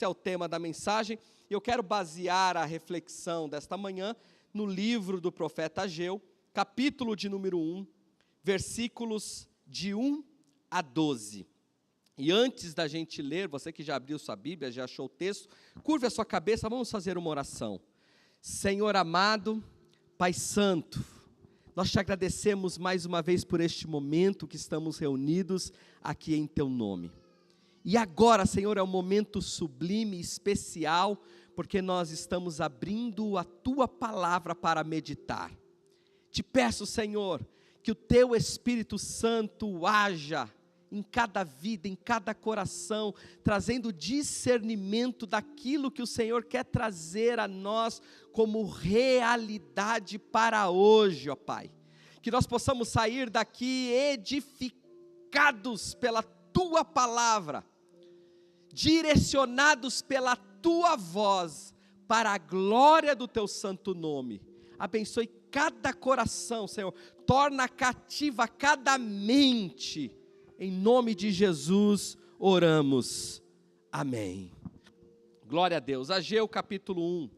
Esse é o tema da mensagem. Eu quero basear a reflexão desta manhã no livro do profeta Ageu, capítulo de número 1, versículos de 1 a 12. E antes da gente ler, você que já abriu sua Bíblia, já achou o texto, curve a sua cabeça, vamos fazer uma oração. Senhor amado, Pai Santo, nós te agradecemos mais uma vez por este momento que estamos reunidos aqui em Teu nome. E agora, Senhor, é um momento sublime e especial, porque nós estamos abrindo a Tua palavra para meditar. Te peço, Senhor, que o Teu Espírito Santo haja em cada vida, em cada coração, trazendo discernimento daquilo que o Senhor quer trazer a nós como realidade para hoje, ó Pai. Que nós possamos sair daqui edificados pela Tua palavra, direcionados pela Tua voz, para a glória do Teu santo nome. Abençoe cada coração, Senhor, torna cativa cada mente. Em nome de Jesus oramos, amém. Glória a Deus. Ageu capítulo 1.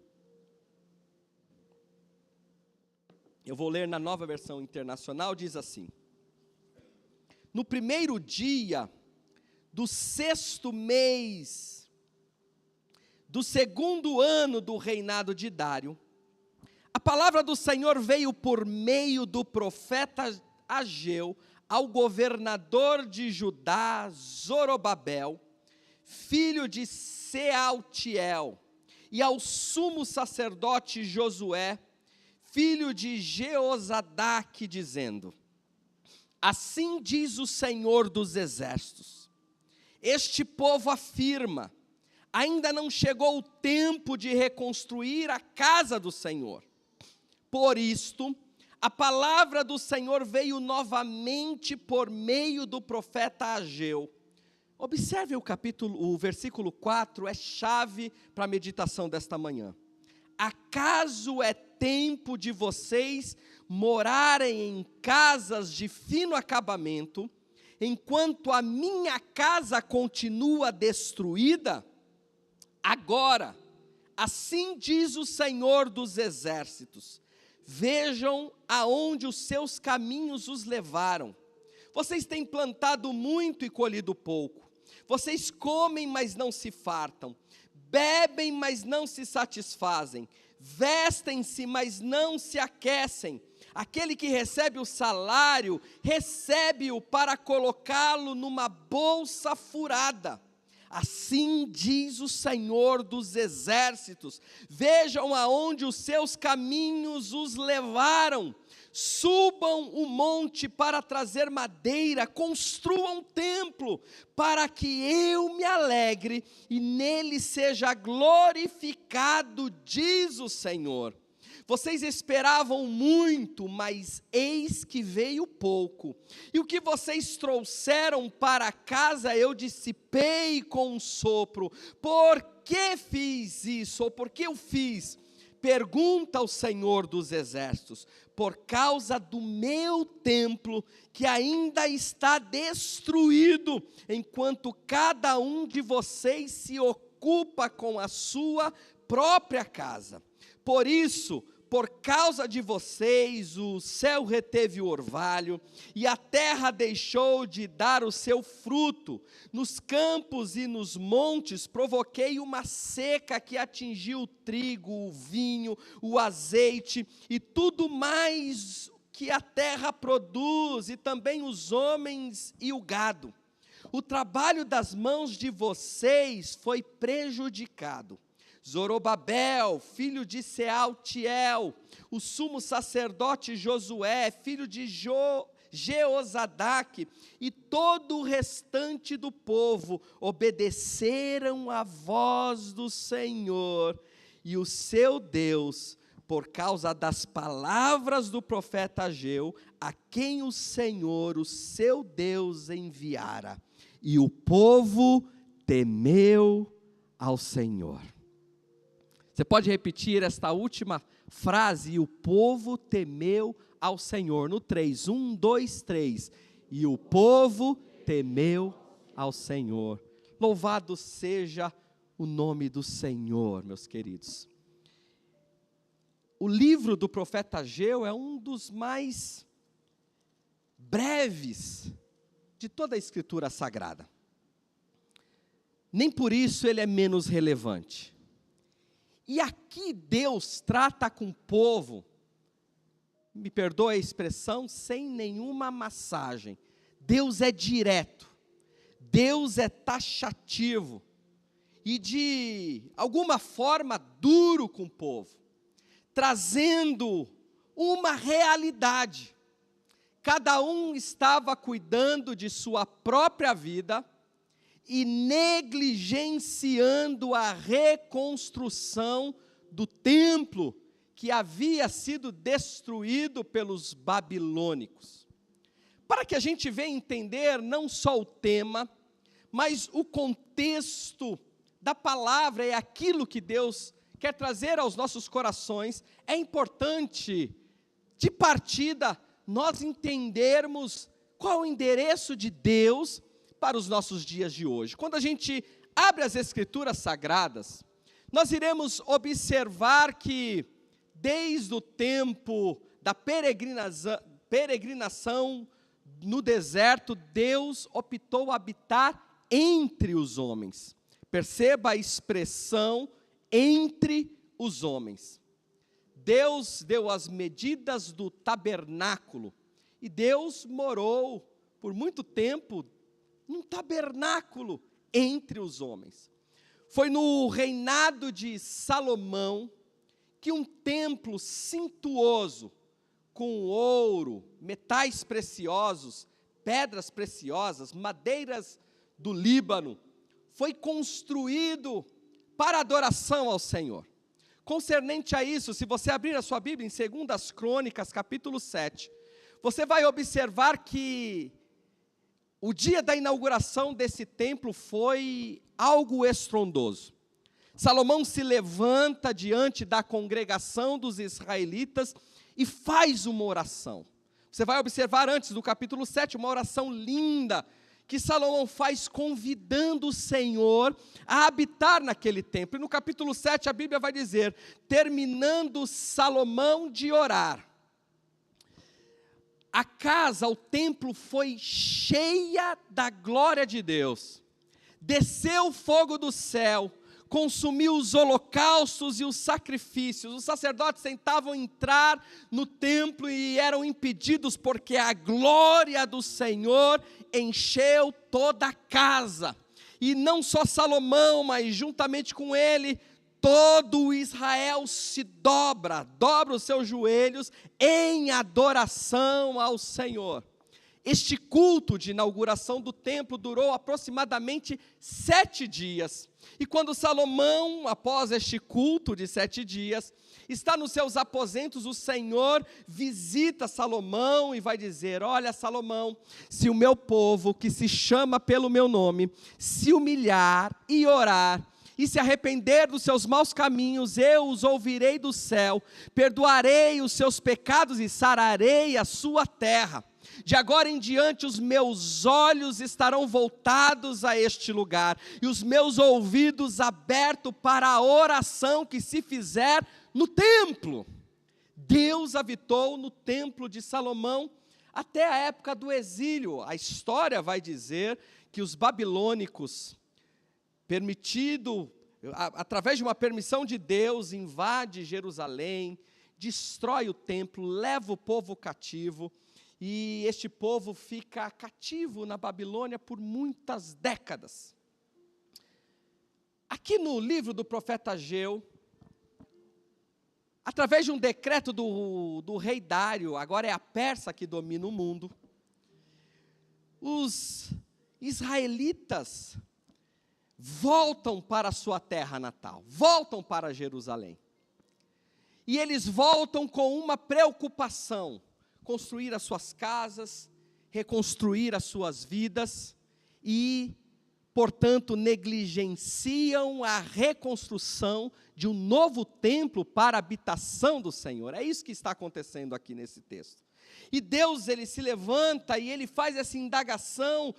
Eu vou ler na Nova Versão Internacional, diz assim: no primeiro dia do 6º mês, do 2º ano do reinado de Dário, a palavra do Senhor veio por meio do profeta Ageu, ao governador de Judá, Zorobabel, filho de Sealtiel, e ao sumo sacerdote Josué, filho de Jeozadaque, dizendo: assim diz o Senhor dos exércitos, este povo afirma, ainda não chegou o tempo de reconstruir a casa do Senhor. Por isto, a palavra do Senhor veio novamente por meio do profeta Ageu. Observe o versículo 4, é chave para a meditação desta manhã. Acaso é tempo de vocês morarem em casas de fino acabamento, enquanto a minha casa continua destruída? Agora, assim diz o Senhor dos exércitos, vejam aonde os seus caminhos os levaram. Vocês têm plantado muito e colhido pouco. Vocês comem, mas não se fartam. Bebem, mas não se satisfazem. Vestem-se, mas não se aquecem. Aquele que recebe o salário, recebe-o para colocá-lo numa bolsa furada. Assim diz o Senhor dos exércitos, vejam aonde os seus caminhos os levaram, subam o monte para trazer madeira, construam um templo, para que eu me alegre e nele seja glorificado, diz o Senhor. Vocês esperavam muito, mas eis que veio pouco. E o que vocês trouxeram para casa eu dissipei com um sopro. Por que fiz isso? Ou por que eu fiz? Pergunta ao Senhor dos exércitos. Por causa do meu templo, que ainda está destruído, enquanto cada um de vocês se ocupa com a sua própria casa. Por isso, por causa de vocês, o céu reteve o orvalho, e a terra deixou de dar o seu fruto. Nos campos e nos montes provoquei uma seca que atingiu o trigo, o vinho, o azeite, e tudo mais que a terra produz, e também os homens e o gado. O trabalho das mãos de vocês foi prejudicado. Zorobabel, filho de Sealtiel, o sumo sacerdote Josué, filho de Jeozadaque, e todo o restante do povo obedeceram à voz do Senhor e o seu Deus, por causa das palavras do profeta Ageu, a quem o Senhor, o seu Deus, enviara. E o povo temeu ao Senhor. Você pode repetir esta última frase? E o povo temeu ao Senhor. No 3, 1, 2, 3. E o povo temeu ao Senhor. Louvado seja o o nome do Senhor, meus queridos. O livro do profeta Ageu é um dos mais breves de toda a Escritura Sagrada. Nem por isso ele é menos relevante. E aqui Deus trata com o povo, me perdoe a expressão, sem nenhuma massagem. Deus é direto, Deus é taxativo e de alguma forma duro com o povo, trazendo uma realidade. Cada um estava cuidando de sua própria vida e negligenciando a reconstrução do templo que havia sido destruído pelos babilônicos. Para que a gente venha entender não só o tema, mas o contexto da palavra e aquilo que Deus quer trazer aos nossos corações, é importante, de partida, nós entendermos qual o endereço de Deus para os nossos dias de hoje. Quando a gente abre as Escrituras Sagradas, nós iremos observar que, desde o tempo da peregrinação no deserto, Deus optou habitar entre os homens. Perceba a expressão entre os homens. Deus deu as medidas do tabernáculo e Deus morou por muito tempo num tabernáculo entre os homens. Foi no reinado de Salomão que um templo suntuoso, com ouro, metais preciosos, pedras preciosas, madeiras do Líbano, foi construído para adoração ao Senhor. Concernente a isso, se você abrir a sua Bíblia em 2 Crônicas, capítulo 7, você vai observar que o dia da inauguração desse templo foi algo estrondoso. Salomão se levanta diante da congregação dos israelitas e faz uma oração. Você vai observar antes do capítulo 7, uma oração linda, que Salomão faz convidando o Senhor a habitar naquele templo. E no capítulo 7 a Bíblia vai dizer, terminando Salomão de orar, a casa, o templo foi cheia da glória de Deus. Desceu fogo do céu, consumiu os holocaustos e os sacrifícios. Os sacerdotes tentavam entrar no templo e eram impedidos, porque a glória do Senhor encheu toda a casa. E não só Salomão, mas juntamente com ele, todo Israel se dobra os seus joelhos em adoração ao Senhor. Este culto de inauguração do templo durou aproximadamente 7 dias. E quando Salomão, após este culto de 7 dias, está nos seus aposentos, o Senhor visita Salomão e vai dizer, olha Salomão, se o meu povo, que se chama pelo meu nome, se humilhar e orar, e se arrepender dos seus maus caminhos, eu os ouvirei do céu, perdoarei os seus pecados e sararei a sua terra. De agora em diante os meus olhos estarão voltados a este lugar, e os meus ouvidos abertos para a oração que se fizer no templo. Deus habitou no templo de Salomão até a época do exílio. A história vai dizer que os babilônicos, através de uma permissão de Deus, invade Jerusalém, destrói o templo, leva o povo cativo, e este povo fica cativo na Babilônia por muitas décadas. Aqui no livro do profeta Ageu, através de um decreto do rei Dário, agora é a Pérsia que domina o mundo, os israelitas voltam para a sua terra natal, voltam para Jerusalém. E eles voltam com uma preocupação: construir as suas casas, reconstruir as suas vidas e, portanto, negligenciam a reconstrução de um novo templo para a habitação do Senhor. É isso que está acontecendo aqui nesse texto. E Deus, ele se levanta e ele faz essa indagação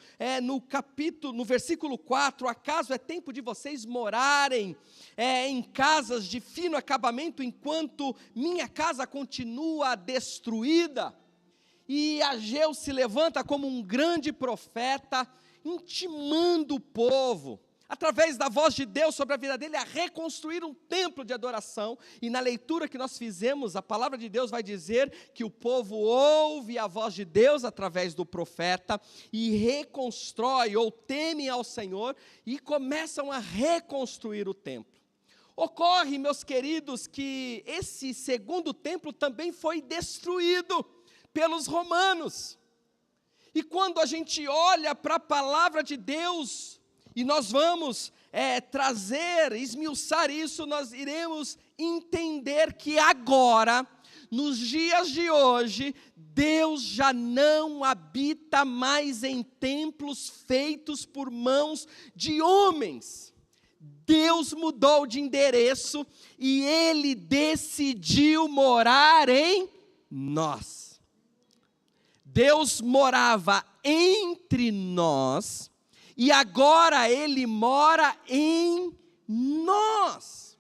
no versículo 4, acaso é tempo de vocês morarem em casas de fino acabamento, enquanto minha casa continua destruída? E Ageu se levanta como um grande profeta, intimando o povo, através da voz de Deus sobre a vida dele, a reconstruir um templo de adoração. E na leitura que nós fizemos, a palavra de Deus vai dizer que o povo ouve a voz de Deus através do profeta e reconstrói ou temem ao Senhor e começam a reconstruir o templo. Ocorre, meus queridos, que esse segundo templo também foi destruído pelos romanos. E quando a gente olha para a palavra de Deus, e nós vamos esmiuçar isso, nós iremos entender que agora, nos dias de hoje, Deus já não habita mais em templos feitos por mãos de homens. Deus mudou de endereço e Ele decidiu morar em nós. Deus morava entre nós, e agora Ele mora em nós.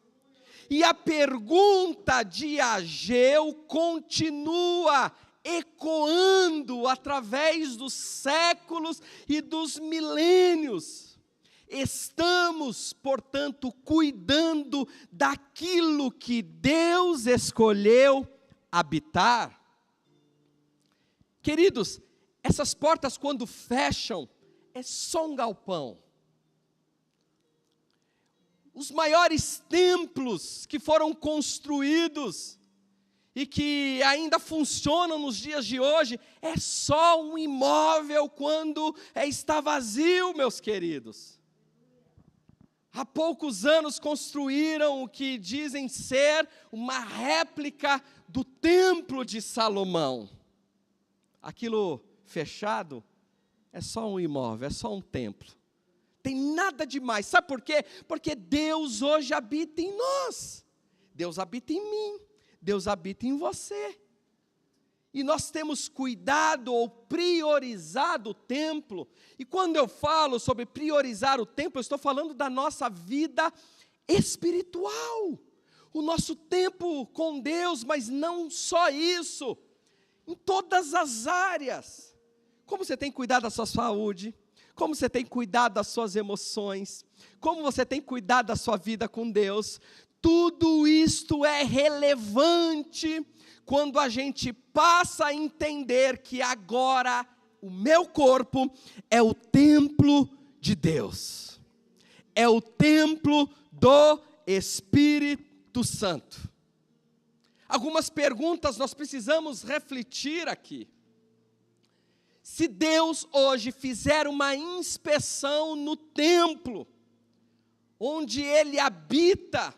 E a pergunta de Ageu continua ecoando através dos séculos e dos milênios. Estamos, portanto, cuidando daquilo que Deus escolheu habitar? Queridos, essas portas quando fecham, é só um galpão. Os maiores templos que foram construídos e que ainda funcionam nos dias de hoje, é só um imóvel quando está vazio, meus queridos. Há poucos anos construíram o que dizem ser uma réplica do Templo de Salomão. Aquilo fechado é só um imóvel, é só um templo. Tem nada demais. Sabe por quê? Porque Deus hoje habita em nós. Deus habita em mim. Deus habita em você. E nós temos cuidado ou priorizado o templo. E quando eu falo sobre priorizar o templo, eu estou falando da nossa vida espiritual. O nosso tempo com Deus, mas não só isso. Em todas as áreas. Como você tem cuidado da sua saúde, como você tem cuidado das suas emoções, como você tem cuidado da sua vida com Deus, tudo isto é relevante quando a gente passa a entender que agora o meu corpo é o templo de Deus, é o templo do Espírito Santo. Algumas perguntas nós precisamos refletir aqui. Se Deus hoje fizer uma inspeção no templo, onde Ele habita,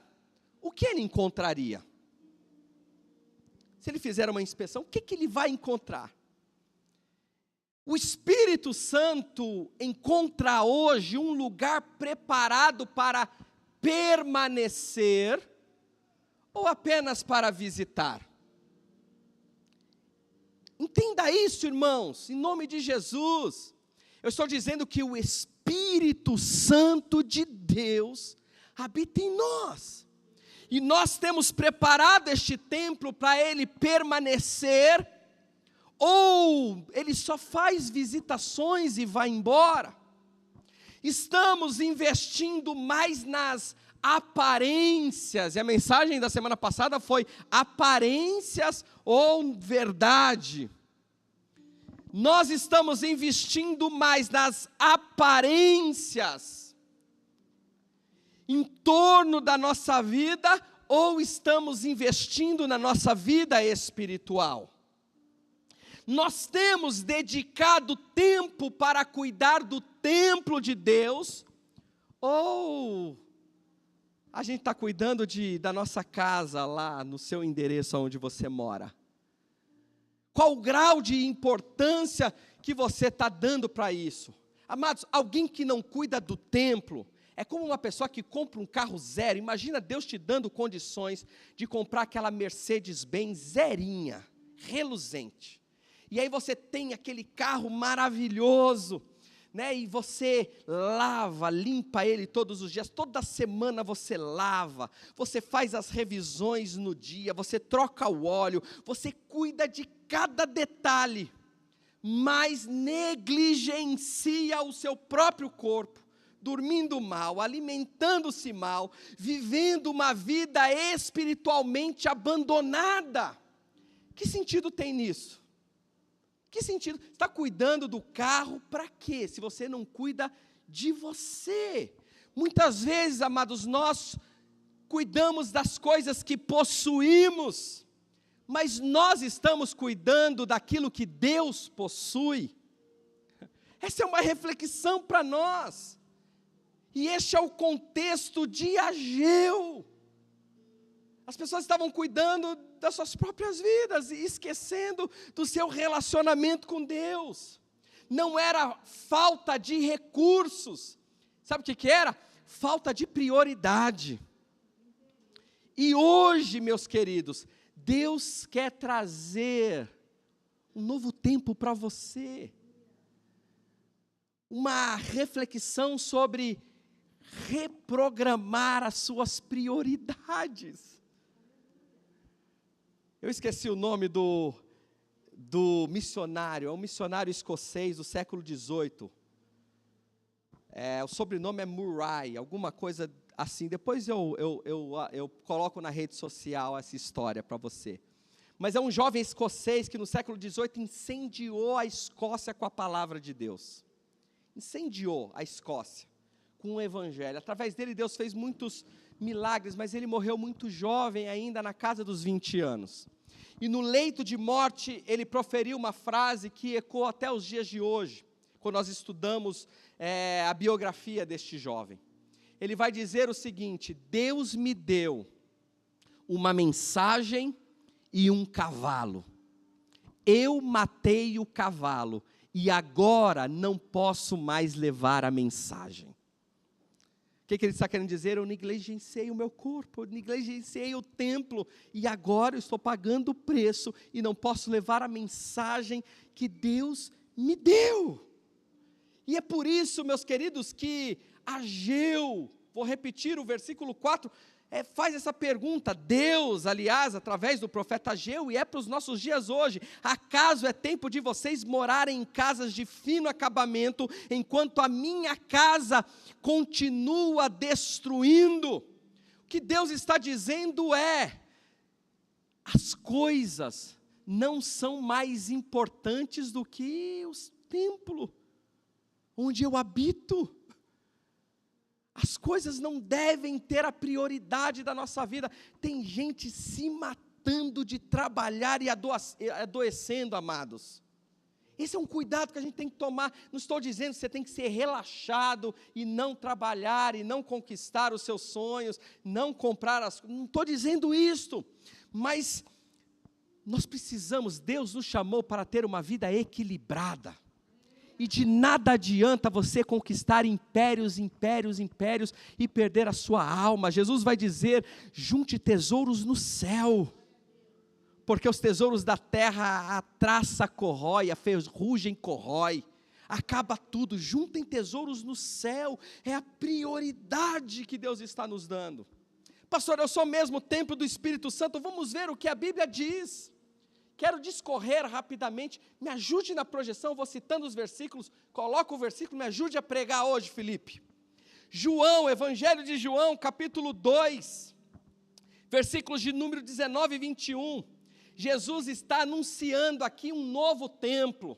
o que Ele encontraria? Se Ele fizer uma inspeção, o que Ele vai encontrar? O Espírito Santo encontra hoje um lugar preparado para permanecer, ou apenas para visitar? Entenda isso, irmãos, em nome de Jesus. Eu estou dizendo que o Espírito Santo de Deus habita em nós. E nós temos preparado este templo para ele permanecer, ou ele só faz visitações e vai embora? Estamos investindo mais nas aparências, e a mensagem da semana passada foi aparências ou verdade. Nós estamos investindo mais nas aparências em torno da nossa vida, ou estamos investindo na nossa vida espiritual? Nós temos dedicado tempo para cuidar do templo de Deus, ou a gente está cuidando da nossa casa lá no seu endereço onde você mora? Qual o grau de importância que você está dando para isso? Amados, alguém que não cuida do templo é como uma pessoa que compra um carro zero. Imagina Deus te dando condições de comprar aquela Mercedes-Benz zerinha, reluzente. e aí você tem aquele carro maravilhoso, né? E você lava, limpa ele todos os dias, toda semana você lava, você faz as revisões no dia, você troca o óleo, você cuida de cada detalhe, mas negligencia o seu próprio corpo, dormindo mal, alimentando-se mal, vivendo uma vida espiritualmente abandonada. Que sentido tem nisso? Que sentido? Você está cuidando do carro para quê? Se você não cuida de você. Muitas vezes, amados, nós cuidamos das coisas que possuímos, mas nós estamos cuidando daquilo que Deus possui. Essa é uma reflexão para nós. E este é o contexto de Ageu. As pessoas estavam cuidando das suas próprias vidas e esquecendo do seu relacionamento com Deus. Não era falta de recursos. Sabe o que era? Falta de prioridade. E hoje, meus queridos, Deus quer trazer um novo tempo para você. Uma reflexão sobre reprogramar as suas prioridades. Eu esqueci o nome do missionário, é um missionário escocês do século XVIII. O sobrenome é Murray, alguma coisa assim. Depois eu coloco na rede social essa história para você. Mas é um jovem escocês que no século XVIII incendiou a Escócia com a palavra de Deus. Incendiou a Escócia com o evangelho. Através dele Deus fez muitos milagres, mas ele morreu muito jovem ainda, na casa dos 20 anos. E no leito de morte, ele proferiu uma frase que ecoa até os dias de hoje, quando nós estudamos a biografia deste jovem. Ele vai dizer o seguinte: Deus me deu uma mensagem e um cavalo. Eu matei o cavalo e agora não posso mais levar a mensagem. O que ele está querendo dizer? Eu negligenciei o meu corpo, eu negligenciei o templo, e agora eu estou pagando o preço, e não posso levar a mensagem que Deus me deu. E é por isso, meus queridos, que Ageu, vou repetir o versículo 4, faz essa pergunta. Deus, aliás, através do profeta Ageu, e é para os nossos dias hoje: acaso é tempo de vocês morarem em casas de fino acabamento, enquanto a minha casa continua destruindo? O que Deus está dizendo é: as coisas não são mais importantes do que o templo onde eu habito. As coisas não devem ter a prioridade da nossa vida. Tem gente se matando de trabalhar e adoecendo, amados. Esse é um cuidado que a gente tem que tomar. Não estou dizendo que você tem que ser relaxado e não trabalhar e não conquistar os seus sonhos, não comprar as coisas. Não estou dizendo isto. Mas nós precisamos, Deus nos chamou para ter uma vida equilibrada. E de nada adianta você conquistar impérios, impérios, impérios e perder a sua alma. Jesus vai dizer: junte tesouros no céu, porque os tesouros da terra a traça corrói, a ferrugem corrói, acaba tudo. Juntem tesouros no céu, é a prioridade que Deus está nos dando. Pastor, eu sou mesmo templo do Espírito Santo. Vamos ver o que a Bíblia diz. Quero discorrer rapidamente, me ajude na projeção, vou citando os versículos, coloca o versículo, me ajude a pregar hoje, Felipe. João, Evangelho de João, capítulo 2, versículos de número 19 e 21, Jesus está anunciando aqui um novo templo.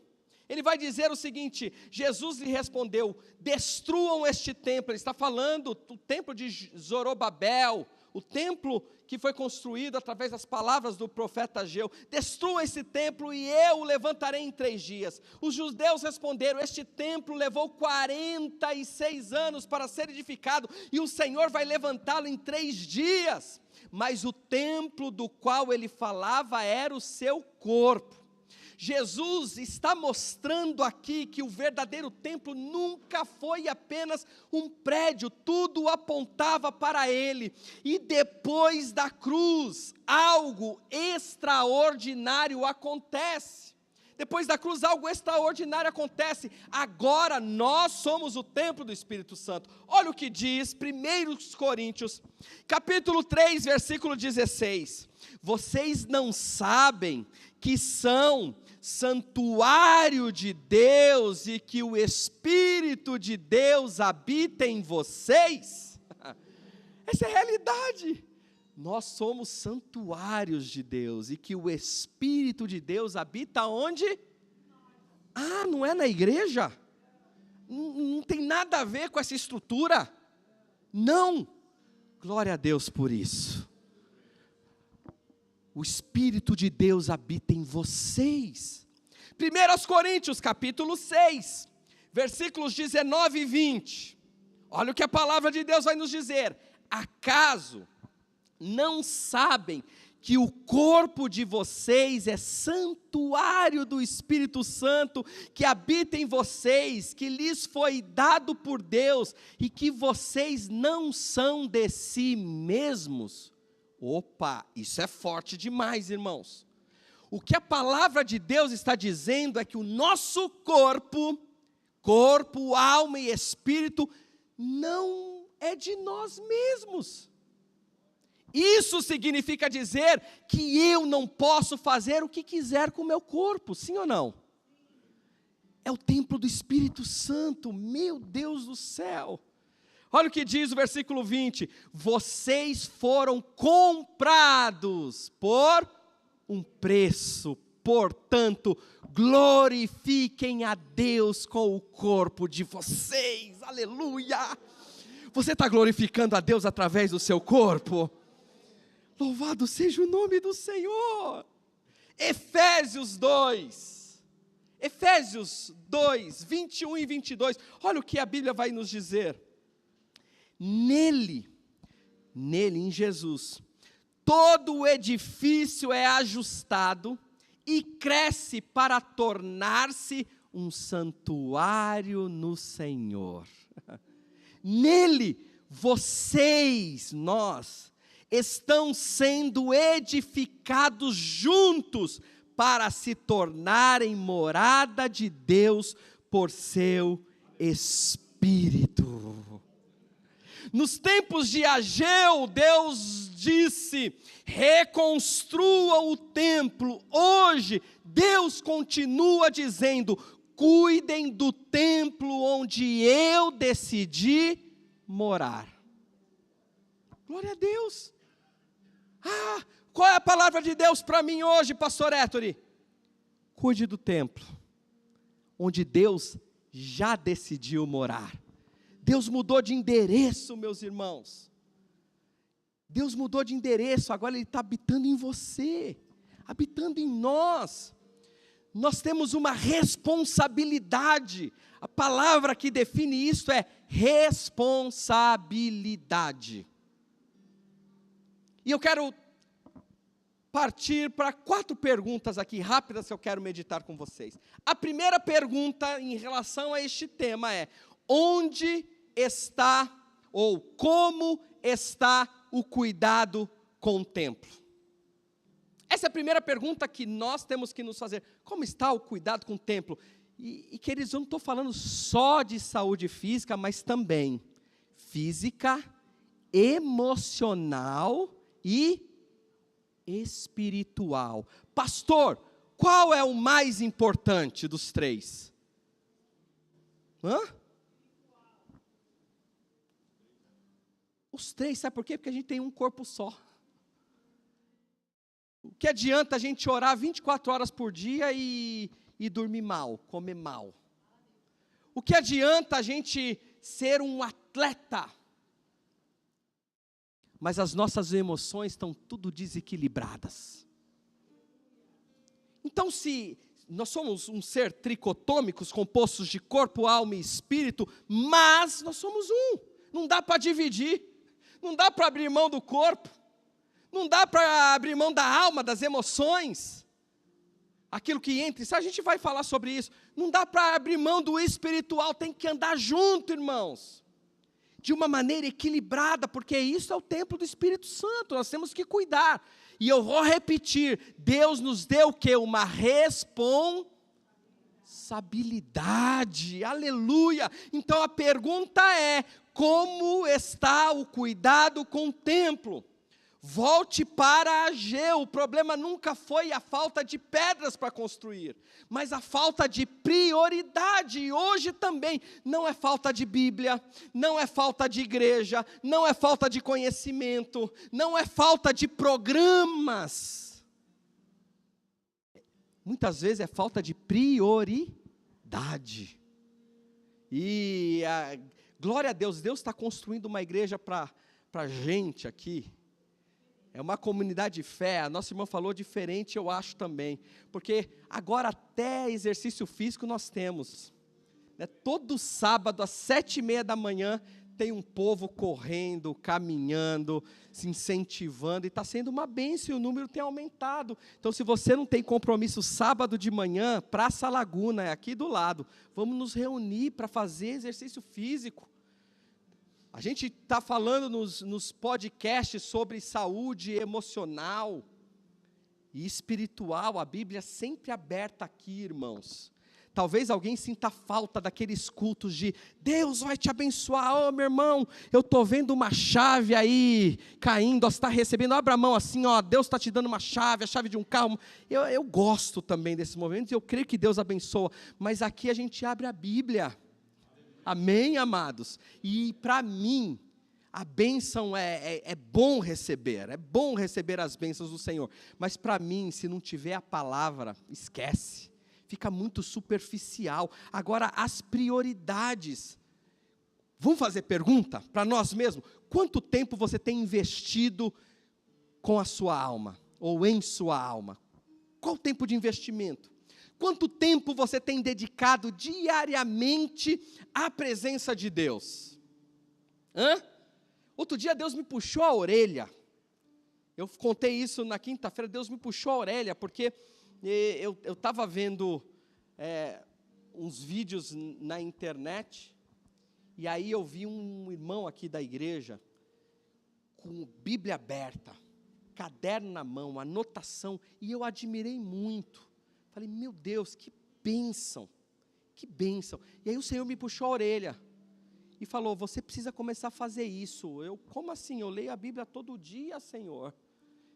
Ele vai dizer o seguinte: Jesus lhe respondeu: destruam este templo. Ele está falando do templo de Zorobabel, o templo que foi construído através das palavras do profeta Ageu. Destrua esse templo e eu o levantarei em 3 dias. Os judeus responderam: este templo levou 46 anos para ser edificado, e o Senhor vai levantá-lo em 3 dias. Mas o templo do qual ele falava era o seu corpo. Jesus está mostrando aqui que o verdadeiro templo nunca foi apenas um prédio, tudo apontava para ele. E depois da cruz, algo extraordinário acontece. Depois da cruz, algo extraordinário acontece. Agora nós somos o templo do Espírito Santo. Olha o que diz 1 Coríntios, capítulo 3, versículo 16. Vocês não sabem que são santuário de Deus e que o Espírito de Deus habita em vocês? Essa é a realidade. Nós somos santuários de Deus e que o Espírito de Deus habita onde? Não é na igreja? Não tem nada a ver com essa estrutura? Não. Glória a Deus por isso. O Espírito de Deus habita em vocês. 1 Coríntios capítulo 6, versículos 19 e 20. Olha o que a palavra de Deus vai nos dizer. Acaso não sabem que o corpo de vocês é santuário do Espírito Santo, que habita em vocês, que lhes foi dado por Deus, e que vocês não são de si mesmos? Opa, isso é forte demais, irmãos. O que a palavra de Deus está dizendo é que o nosso corpo, alma e espírito, não é de nós mesmos. Isso significa dizer que eu não posso fazer o que quiser com o meu corpo, sim ou não? É o templo do Espírito Santo, meu Deus do céu. Olha o que diz o versículo 20: vocês foram comprados por um preço, portanto, glorifiquem a Deus com o corpo de vocês, aleluia! Você está glorificando a Deus através do seu corpo? Louvado seja o nome do Senhor. Efésios 2, 21 e 22, olha o que a Bíblia vai nos dizer. Nele, em Jesus, todo o edifício é ajustado e cresce para tornar-se um santuário no Senhor. Nele, nós, estão sendo edificados juntos para se tornarem morada de Deus por seu Espírito. Nos tempos de Ageu, Deus disse: reconstrua o templo. Hoje, Deus continua dizendo: cuidem do templo onde eu decidi morar. Glória a Deus. Qual é a palavra de Deus para mim hoje, pastor Héctor? Cuide do templo onde Deus já decidiu morar. Deus mudou de endereço, meus irmãos. Deus mudou de endereço, agora Ele está habitando em você, habitando em nós. Nós temos uma responsabilidade. A palavra que define isso é responsabilidade. E eu quero partir para 4 perguntas aqui rápidas que eu quero meditar com vocês. A primeira pergunta em relação a este tema é: onde está ou como está o cuidado com o templo? Essa é a primeira pergunta que nós temos que nos fazer. Como está o cuidado com o templo? E queridos, eu não estou falando só de saúde física, mas também física, emocional e espiritual. Pastor, qual é o mais importante dos 3? Os 3, sabe por quê? Porque a gente tem um corpo só. O que adianta a gente orar 24 horas por dia e dormir mal, comer mal? O que adianta a gente ser um atleta, mas as nossas emoções estão tudo desequilibradas? Então, se nós somos um ser tricotômicos, compostos de corpo, alma e espírito, mas nós somos um, não dá para dividir, não dá para abrir mão do corpo, não dá para abrir mão da alma, das emoções, aquilo que entra, a gente vai falar sobre isso, não dá para abrir mão do espiritual, tem que andar junto, irmãos, de uma maneira equilibrada, porque isso é o templo do Espírito Santo, nós temos que cuidar. E eu vou repetir, Deus nos deu o quê? Uma responsabilidade. responsabilidade, aleluia. Então a pergunta é: como está o cuidado com o templo? Volte para Ageu. O problema nunca foi a falta de pedras para construir, mas a falta de prioridade. E hoje também não é falta de Bíblia, não é falta de igreja, não é falta de conhecimento, não é falta de programas. Muitas vezes é falta de prioridade. E glória a Deus, Deus está construindo uma igreja para a gente aqui. É uma comunidade de fé. A nossa irmã falou diferente, eu acho também. Porque agora até exercício físico nós temos. Né? Todo sábado às 7:30 da manhã tem um povo correndo, caminhando, se incentivando. E está sendo uma bênção e o número tem aumentado. Então se você não tem compromisso sábado de manhã, Praça Laguna é aqui do lado. Vamos nos reunir para fazer exercício físico. A gente está falando nos podcasts sobre saúde emocional e espiritual. A Bíblia é sempre aberta aqui, irmãos. Talvez alguém sinta falta daqueles cultos de Deus vai te abençoar. Meu irmão, eu estou vendo uma chave aí caindo, você está recebendo, abre a mão assim, Deus está te dando uma chave, a chave de um carro. Eu gosto também desses momentos, eu creio que Deus abençoa, mas aqui a gente abre a Bíblia. Amém, amados? E para mim, a bênção é bom receber as bênçãos do Senhor. Mas para mim, se não tiver a palavra, esquece. Fica muito superficial. Agora, as prioridades. Vamos fazer pergunta para nós mesmos? Quanto tempo você tem investido com a sua alma? Ou em sua alma? Qual o tempo de investimento? Quanto tempo você tem dedicado diariamente à presença de Deus? Outro dia Deus me puxou a orelha. Eu contei isso na quinta-feira. Deus me puxou a orelha porque eu estava vendo uns vídeos na internet. E aí eu vi um irmão aqui da igreja com Bíblia aberta, caderno na mão, anotação. E eu admirei muito. Falei, meu Deus, que bênção, que bênção. E aí o Senhor me puxou a orelha e falou, você precisa começar a fazer isso. Como assim? Eu leio a Bíblia todo dia, Senhor.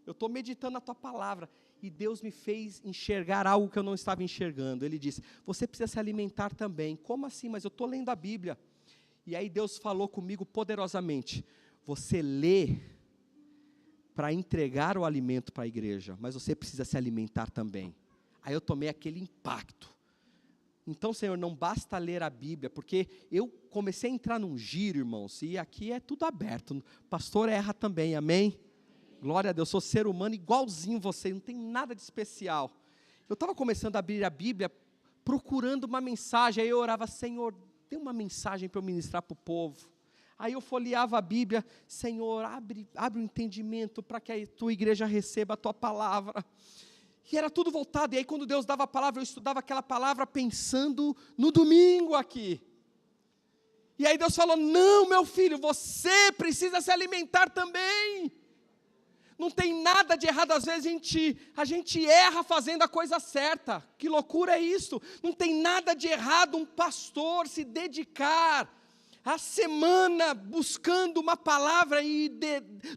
Eu estou meditando a Tua palavra. E Deus me fez enxergar algo que eu não estava enxergando. Ele disse, você precisa se alimentar também. Como assim? Mas eu estou lendo a Bíblia. E aí Deus falou comigo poderosamente, você lê para entregar o alimento para a igreja, mas você precisa se alimentar também. Aí eu tomei aquele impacto. Então, Senhor, não basta ler a Bíblia, porque eu comecei a entrar num giro, irmãos, e aqui é tudo aberto. O pastor erra também, amém? Glória a Deus, sou ser humano igualzinho você, não tem nada de especial. Eu estava começando a abrir a Bíblia, procurando uma mensagem, aí eu orava, Senhor, dê uma mensagem para eu ministrar para o povo. Aí eu folheava a Bíblia, Senhor, abre o entendimento para que a Tua igreja receba a Tua palavra. E era tudo voltado, e aí quando Deus dava a palavra, eu estudava aquela palavra pensando no domingo aqui. E aí Deus falou, não meu filho, você precisa se alimentar também. Não tem nada de errado, às vezes a gente erra fazendo a coisa certa. Que loucura é isso? Não tem nada de errado um pastor se dedicar a semana buscando uma palavra e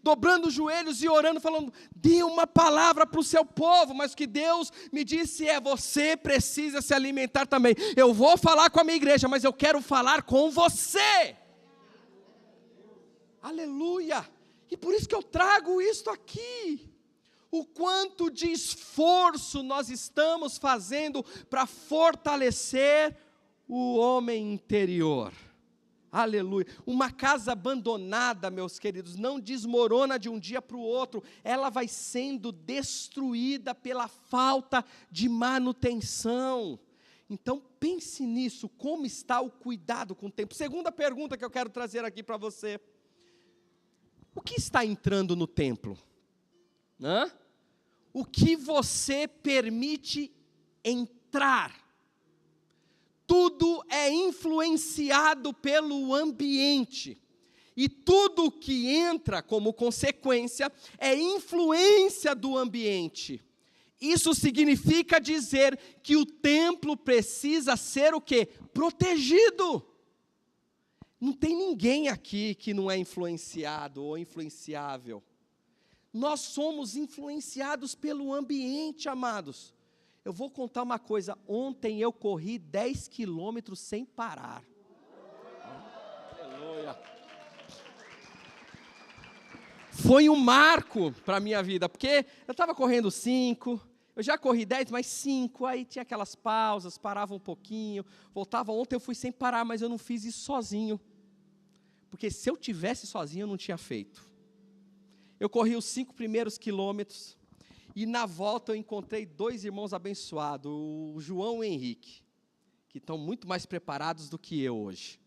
dobrando os joelhos e orando, falando, dê uma palavra para o seu povo, mas o que Deus me disse você precisa se alimentar também. Eu vou falar com a minha igreja, mas eu quero falar com você. Aleluia! E por isso que eu trago isto aqui. O quanto de esforço nós estamos fazendo para fortalecer o homem interior. Aleluia. Uma casa abandonada, meus queridos, não desmorona de um dia para o outro. Ela vai sendo destruída pela falta de manutenção. Então, pense nisso, como está o cuidado com o tempo. Segunda pergunta que eu quero trazer aqui para você. O que está entrando no templo? O que você permite entrar? Tudo é influenciado pelo ambiente. E tudo que entra como consequência é influência do ambiente. Isso significa dizer que o templo precisa ser o quê? Protegido. Não tem ninguém aqui que não é influenciado ou influenciável. Nós somos influenciados pelo ambiente, amados. Eu vou contar uma coisa, ontem eu corri 10 quilômetros sem parar. Aleluia. Foi um marco para a minha vida, porque eu estava correndo 5, eu já corri 10, mas 5, aí tinha aquelas pausas, parava um pouquinho, voltava. Ontem eu fui sem parar, mas eu não fiz isso sozinho, porque se eu tivesse sozinho eu não tinha feito. Eu corri os 5 primeiros quilômetros, e na volta eu encontrei 2 irmãos abençoados, o João e o Henrique, que estão muito mais preparados do que eu hoje.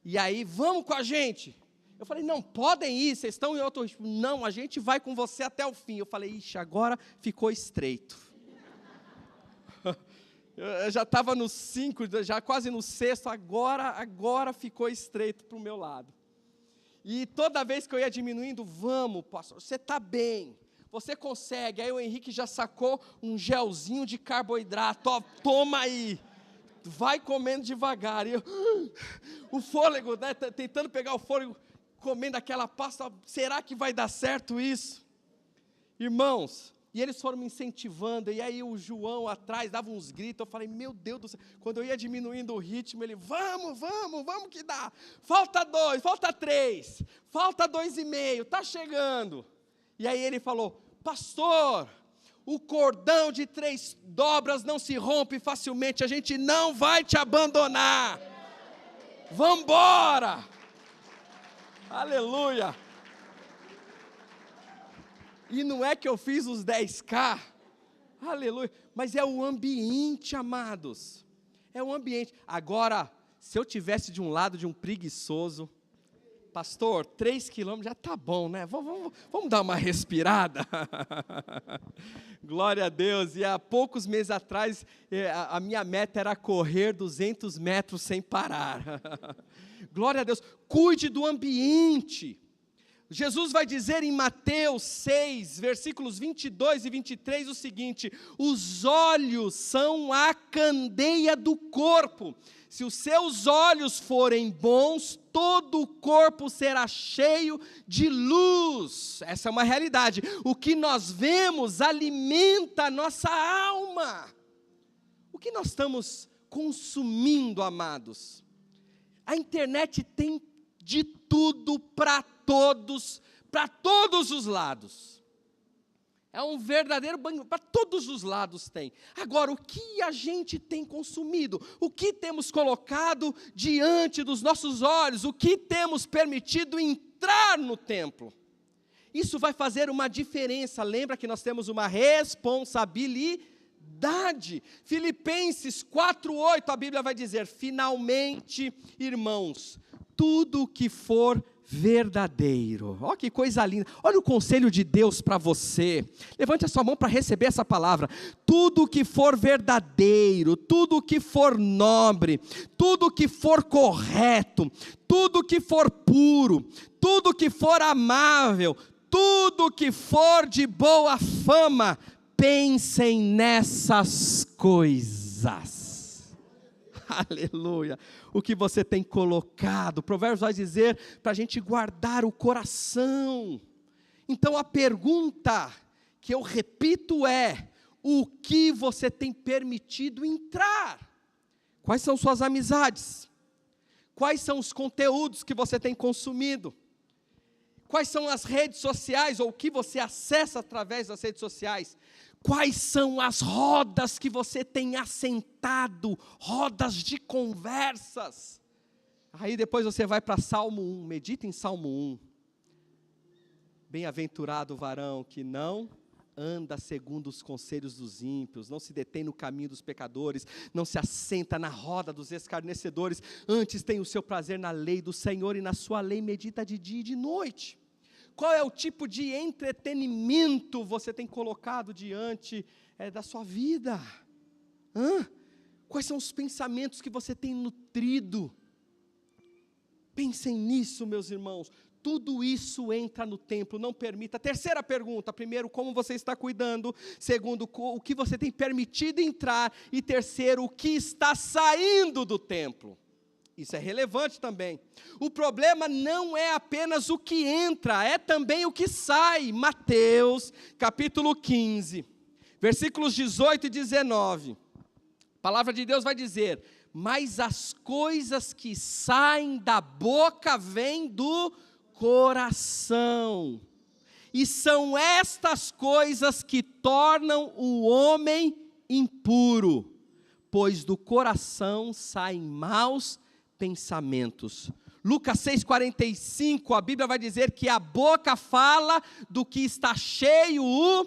E aí, vamos com a gente. Eu falei, não, podem ir, vocês estão em outro ritmo. Não, a gente vai com você até o fim. Eu falei, ixi, agora ficou estreito. Eu já estava no 5, já quase no 6º, agora ficou estreito para o meu lado. E toda vez que eu ia diminuindo, vamos, pastor, você está bem, você consegue. Aí o Henrique já sacou um gelzinho de carboidrato, ó, toma aí, vai comendo devagar. E eu, o fôlego, né, tentando pegar o fôlego, comendo aquela pasta, será que vai dar certo isso? Irmãos, e eles foram me incentivando, e aí o João atrás dava uns gritos, eu falei, meu Deus do céu, quando eu ia diminuindo o ritmo, ele, vamos que dá, falta 2, falta 3, falta 2,5, está chegando. E aí ele falou, pastor, o cordão de 3 dobras não se rompe facilmente, a gente não vai te abandonar, vamos embora, aleluia. E não é que eu fiz os 10K, aleluia, mas é o ambiente, amados, é o ambiente. Agora, se eu tivesse de um lado de um preguiçoso, pastor, 3 quilômetros já está bom, né? Vamos dar uma respirada. Glória a Deus. E há poucos meses atrás, a minha meta era correr 200 metros sem parar. Glória a Deus. Cuide do ambiente. Jesus vai dizer em Mateus 6, versículos 22 e 23 o seguinte, os olhos são a candeia do corpo, se os seus olhos forem bons, todo o corpo será cheio de luz, essa é uma realidade, o que nós vemos alimenta a nossa alma, o que nós estamos consumindo, amados? A internet tem de tudo para todos os lados. É um verdadeiro banho, para todos os lados tem. Agora, o que a gente tem consumido? O que temos colocado diante dos nossos olhos? O que temos permitido entrar no templo? Isso vai fazer uma diferença. Lembra que nós temos uma responsabilidade. Filipenses 4:8, a Bíblia vai dizer, finalmente, irmãos, tudo o que for verdadeiro, olha que coisa linda, olha o conselho de Deus para você, levante a sua mão para receber essa palavra, tudo o que for verdadeiro, tudo o que for nobre, tudo o que for correto, tudo o que for puro, tudo o que for amável, tudo o que for de boa fama, pensem nessas coisas. Aleluia, o que você tem colocado, Provérbios vai dizer para a gente guardar o coração. Então a pergunta que eu repito é, o que você tem permitido entrar? Quais são suas amizades? Quais são os conteúdos que você tem consumido? Quais são as redes sociais, ou o que você acessa através das redes sociais? Quais são as rodas que você tem assentado, rodas de conversas? Aí depois você vai para Salmo 1, medita em Salmo 1. Bem-aventurado o varão que não anda segundo os conselhos dos ímpios, não se detém no caminho dos pecadores, não se assenta na roda dos escarnecedores, antes tem o seu prazer na lei do Senhor e na sua lei medita de dia e de noite. Qual é o tipo de entretenimento você tem colocado diante da sua vida? Quais são os pensamentos que você tem nutrido? Pensem nisso, meus irmãos. Tudo isso entra no templo, não permita. Terceira pergunta: primeiro, como você está cuidando? Segundo, o que você tem permitido entrar? E terceiro, o que está saindo do templo? Isso é relevante também. O problema não é apenas o que entra, é também o que sai. Mateus, capítulo 15, versículos 18 e 19. A palavra de Deus vai dizer: mas as coisas que saem da boca vêm do coração, e são estas coisas que tornam o homem impuro, pois do coração saem maus pensamentos. Lucas 6,45, a Bíblia vai dizer que a boca fala do que está cheio o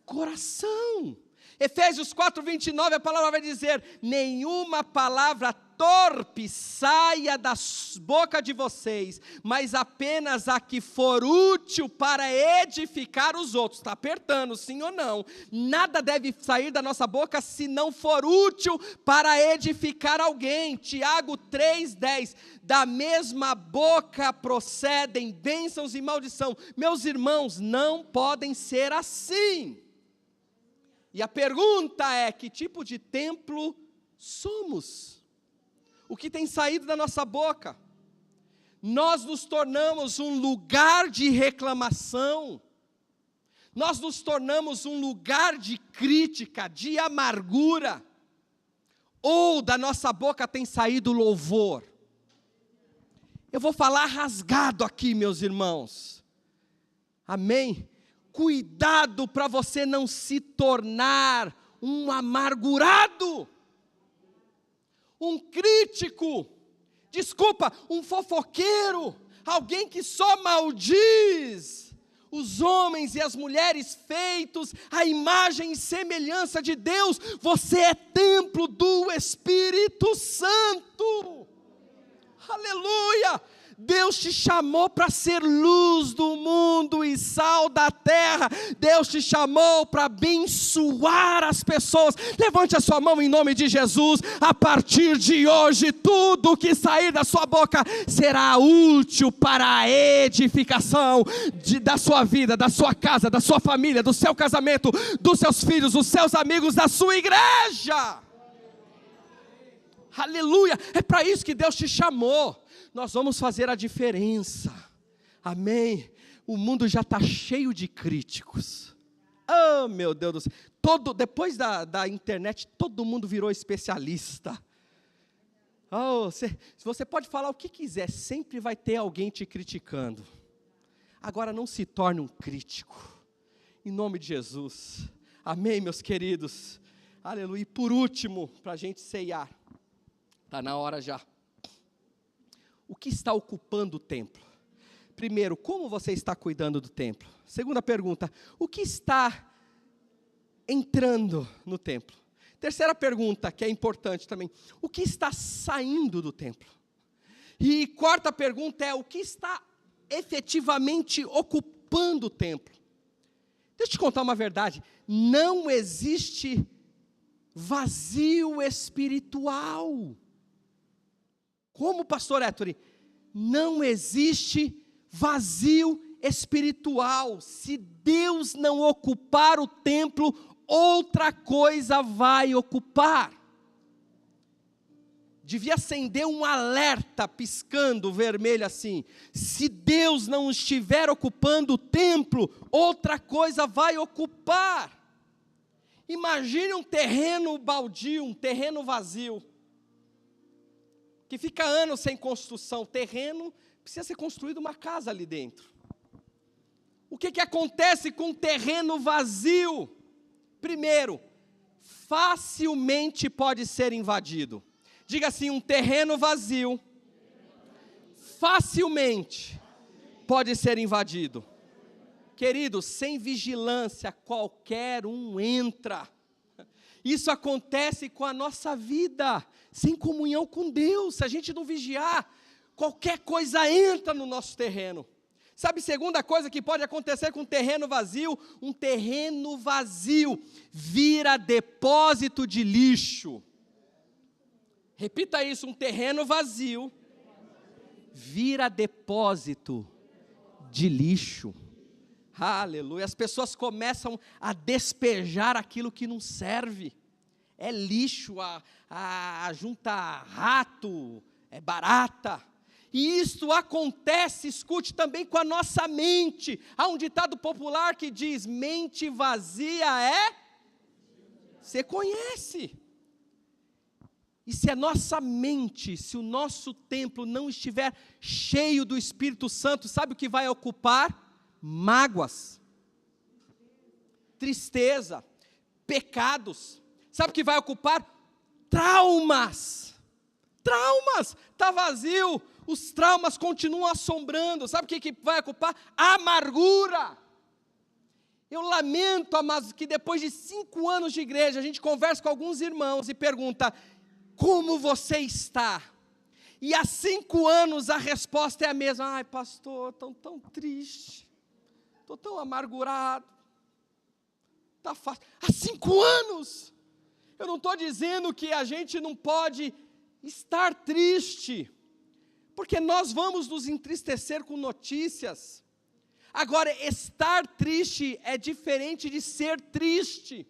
coração. Efésios 4,29, a palavra vai dizer: nenhuma palavra torpe saia da boca de vocês, mas apenas a que for útil para edificar os outros. Está apertando, sim ou não? Nada deve sair da nossa boca se não for útil para edificar alguém. Tiago 3,10, da mesma boca procedem bênçãos e maldição. Meus irmãos, não podem ser assim. E a pergunta é: que tipo de templo somos? O que tem saído da nossa boca? Nós nos tornamos um lugar de reclamação, nós nos tornamos um lugar de crítica, de amargura, ou da nossa boca tem saído louvor? Eu vou falar rasgado aqui, meus irmãos, amém? Cuidado para você não se tornar um amargurado, um crítico, um fofoqueiro, alguém que só maldiz os homens e as mulheres feitos à imagem e semelhança de Deus. Você é templo do Espírito Santo, aleluia! Deus te chamou para ser luz do mundo e sal da terra. Deus te chamou para abençoar as pessoas. Levante a sua mão em nome de Jesus. A partir de hoje, tudo que sair da sua boca será útil para a edificação da sua vida, da sua casa, da sua família, do seu casamento, dos seus filhos, dos seus amigos, da sua igreja. Aleluia! É para isso que Deus te chamou. Nós vamos fazer a diferença, amém? O mundo já está cheio de críticos. Oh, meu Deus do céu! Depois da internet, todo mundo virou especialista. Oh, você pode falar o que quiser, sempre vai ter alguém te criticando. Agora não se torne um crítico, em nome de Jesus, amém, meus queridos? Aleluia! E por último, para a gente ceiar, está na hora já. O que está ocupando o templo? Primeiro, como você está cuidando do templo? Segunda pergunta, o que está entrando no templo? Terceira pergunta, que é importante também, o que está saindo do templo? E quarta pergunta é, o que está efetivamente ocupando o templo? Deixa eu te contar uma verdade, não existe vazio espiritual. Como, pastor Ettore? Não existe vazio espiritual. Se Deus não ocupar o templo, outra coisa vai ocupar. Devia acender um alerta piscando vermelho assim. Se Deus não estiver ocupando o templo, outra coisa vai ocupar. Imagine um terreno baldio, um terreno vazio, que fica anos sem construção. Terreno, precisa ser construída uma casa ali dentro. O que acontece com um terreno vazio? Primeiro, facilmente pode ser invadido. Diga assim, um terreno vazio, facilmente pode ser invadido. Queridos, sem vigilância, qualquer um entra. Isso acontece com a nossa vida, sem comunhão com Deus. Se a gente não vigiar, qualquer coisa entra no nosso terreno. Sabe, segunda coisa que pode acontecer com um terreno vazio vira depósito de lixo. Repita isso, um terreno vazio vira depósito de lixo. Aleluia. As pessoas começam a despejar aquilo que não serve. É lixo, junta rato, é barata. E isto acontece, escute, também com a nossa mente. Há um ditado popular que diz: mente vazia é... Você conhece. E se a nossa mente, se o nosso templo não estiver cheio do Espírito Santo, sabe o que vai ocupar? Mágoas, tristeza, pecados. Sabe o que vai ocupar? Traumas. Traumas. Está vazio, os traumas continuam assombrando. Sabe o que vai ocupar? Amargura. Eu lamento, amados, que depois de 5 anos de igreja, a gente conversa com alguns irmãos e pergunta: como você está? E há 5 anos a resposta é a mesma: ai pastor, estou tão triste, estou tão amargurado, está fácil. Há 5 anos! Eu não estou dizendo que a gente não pode estar triste, porque nós vamos nos entristecer com notícias. Agora, estar triste é diferente de ser triste.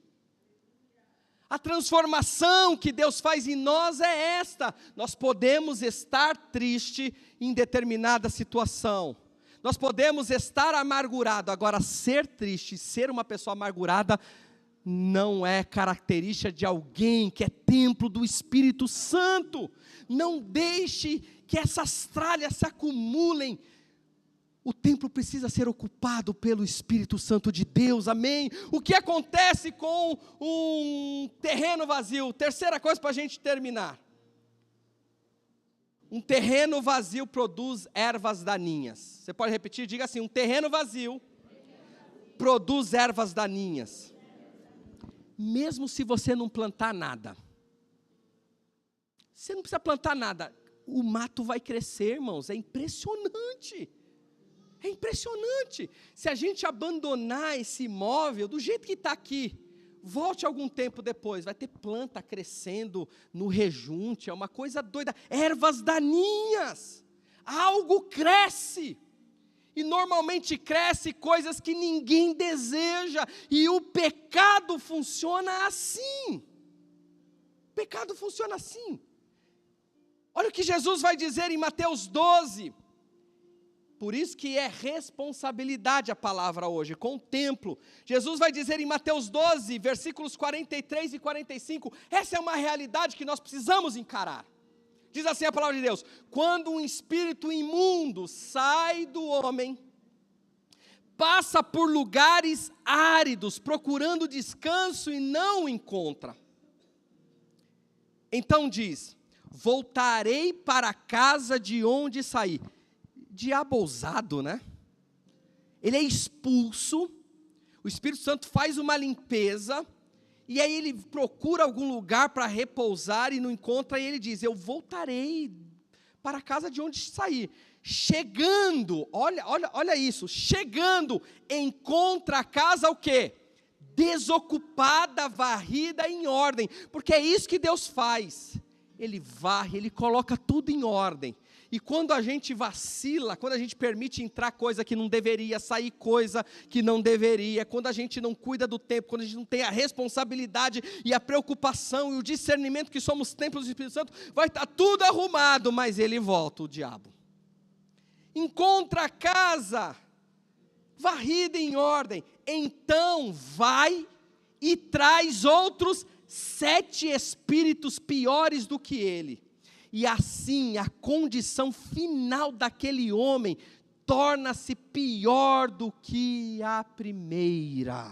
A transformação que Deus faz em nós é esta: nós podemos estar triste em determinada situação, nós podemos estar amargurado. Agora, ser triste, ser uma pessoa amargurada, não é característica de alguém que é templo do Espírito Santo. Não deixe que essas tralhas se acumulem. O templo precisa ser ocupado pelo Espírito Santo de Deus, amém? O que acontece com um terreno vazio? Terceira coisa para a gente terminar. Um terreno vazio produz ervas daninhas. Você pode repetir? Diga assim: um terreno vazio produz ervas daninhas. Mesmo se você não plantar nada. Você não precisa plantar nada. O mato vai crescer, irmãos, é impressionante. É impressionante. Se a gente abandonar esse imóvel do jeito que está aqui, volte algum tempo depois, vai ter planta crescendo no rejunte, é uma coisa doida. Ervas daninhas. Algo cresce. E normalmente cresce coisas que ninguém deseja. E o pecado funciona assim. O pecado funciona assim. Olha o que Jesus vai dizer em Mateus 12. Por isso que é responsabilidade a palavra hoje, com o templo. Jesus vai dizer em Mateus 12, versículos 43 e 45, essa é uma realidade que nós precisamos encarar. Diz assim a palavra de Deus: quando um espírito imundo sai do homem, passa por lugares áridos, procurando descanso e não o encontra. Então diz: voltarei para a casa de onde saí. Diabo ousado, né? Ele é expulso, o Espírito Santo faz uma limpeza, e aí ele procura algum lugar para repousar e não encontra, e ele diz: eu voltarei para a casa de onde saí. Chegando, olha isso, chegando, encontra a casa o quê? Desocupada, varrida, em ordem, porque é isso que Deus faz. Ele varre, Ele coloca tudo em ordem. E quando a gente vacila, quando a gente permite entrar coisa que não deveria, sair coisa que não deveria, quando a gente não cuida do tempo, quando a gente não tem a responsabilidade e a preocupação e o discernimento que somos templos do Espírito Santo, vai estar tudo arrumado, mas ele volta, o diabo. Encontra a casa varrida em ordem, então vai e traz outros 7 espíritos piores do que ele. E assim a condição final daquele homem torna-se pior do que a primeira.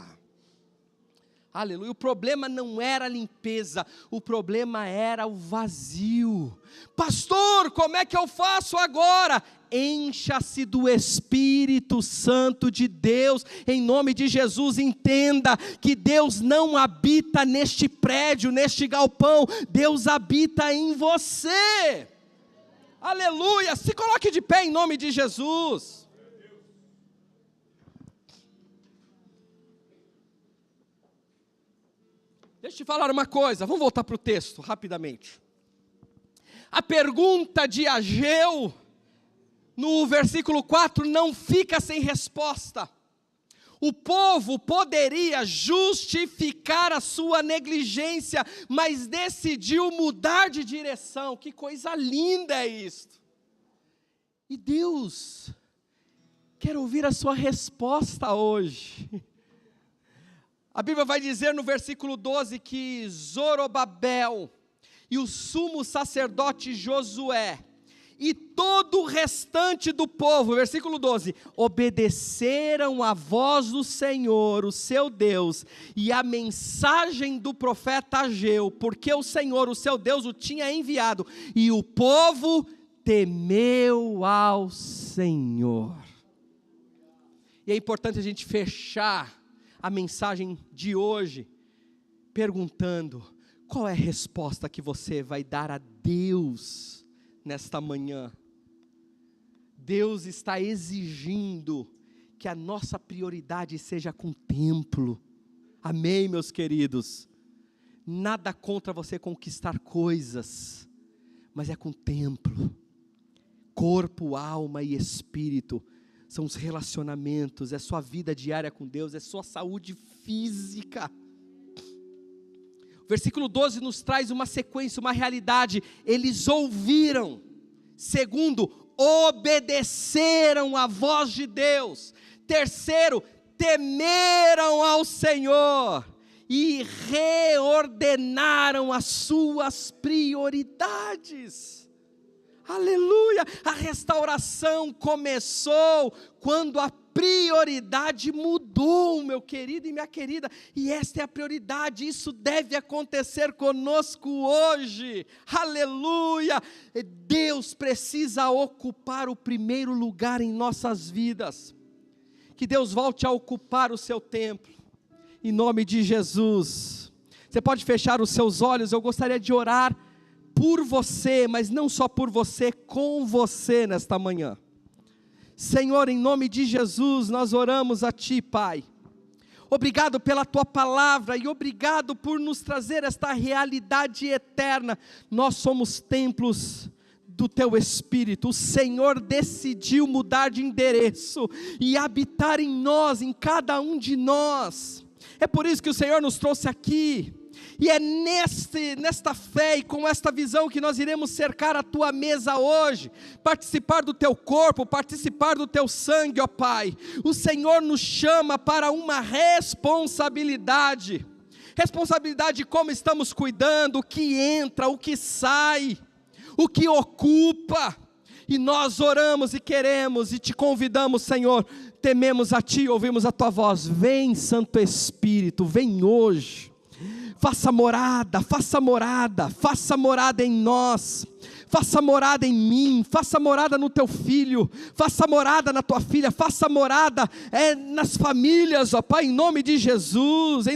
Aleluia. O problema não era a limpeza, o problema era o vazio. Pastor, como é que eu faço agora? Encha-se do Espírito Santo de Deus, em nome de Jesus. Entenda que Deus não habita neste prédio, neste galpão, Deus habita em você. Aleluia, se coloque de pé em nome de Jesus. Deixa eu te falar uma coisa, vamos voltar para o texto rapidamente. A pergunta de Ageu no versículo 4, não fica sem resposta. O povo poderia justificar a sua negligência, mas decidiu mudar de direção. Que coisa linda é isto! E Deus quer ouvir a sua resposta hoje. A Bíblia vai dizer no versículo 12 que Zorobabel e o sumo sacerdote Josué e todo o restante do povo, versículo 12, obedeceram a voz do Senhor, o seu Deus, e a mensagem do profeta Ageu, porque o Senhor, o seu Deus, o tinha enviado, e o povo temeu ao Senhor. E é importante a gente fechar a mensagem de hoje perguntando: qual é a resposta que você vai dar a Deus nesta manhã? Deus está exigindo que a nossa prioridade seja com o templo. Amém, meus queridos? Nada contra você conquistar coisas, mas é com o templo. Corpo, alma e espírito são os relacionamentos, é sua vida diária com Deus, é sua saúde física. Versículo 12 nos traz uma sequência, uma realidade. Eles ouviram. Segundo, obedeceram à voz de Deus. Terceiro, temeram ao Senhor. E reordenaram as suas prioridades. Aleluia! A restauração começou quando a prioridade mudou, meu querido e minha querida, e esta é a prioridade, isso deve acontecer conosco hoje, aleluia. Deus precisa ocupar o primeiro lugar em nossas vidas, que Deus volte a ocupar o seu templo, em nome de Jesus. Você pode fechar os seus olhos, eu gostaria de orar por você, mas não só por você, com você nesta manhã. Senhor, em nome de Jesus, nós oramos a Ti, Pai. Obrigado pela Tua palavra e obrigado por nos trazer esta realidade eterna. Nós somos templos do Teu Espírito. O Senhor decidiu mudar de endereço e habitar em nós, em cada um de nós. É por isso que o Senhor nos trouxe aqui. E é nesta fé e com esta visão que nós iremos cercar a Tua mesa hoje, participar do Teu corpo, participar do Teu sangue, ó Pai. O Senhor nos chama para uma responsabilidade de como estamos cuidando, o que entra, o que sai, o que ocupa. E nós oramos e queremos e Te convidamos, Senhor, tememos a Ti, ouvimos a Tua voz. Vem, Santo Espírito, vem hoje. Faça morada em nós, faça morada em mim, faça morada no teu filho, faça morada na tua filha, faça morada nas famílias, ó Pai, em nome de Jesus.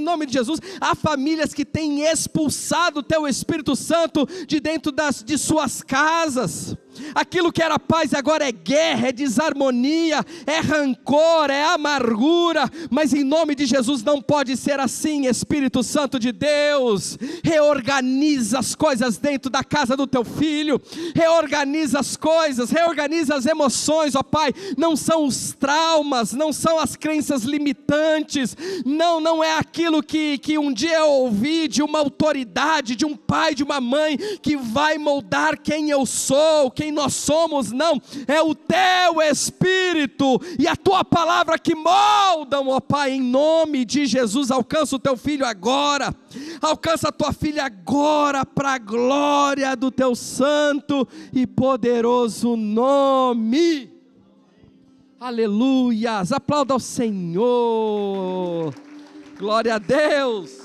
Há famílias que têm expulsado o teu Espírito Santo de dentro de suas casas. Aquilo que era paz agora é guerra, é desarmonia, é rancor, é amargura, mas em nome de Jesus não pode ser assim. Espírito Santo de Deus, reorganiza as coisas dentro da casa do teu filho, reorganiza as coisas, reorganiza as emoções, ó Pai. Não são os traumas, não são as crenças limitantes, não é aquilo que um dia eu ouvi de uma autoridade, de um pai, de uma mãe, que vai moldar quem eu sou, quem nós somos. Não, é o Teu Espírito e a Tua palavra que moldam, ó Pai, em nome de Jesus. Alcança o Teu filho agora, alcança a Tua filha agora, para a glória do Teu santo e poderoso nome. Aleluias, aplauda ao Senhor, glória a Deus.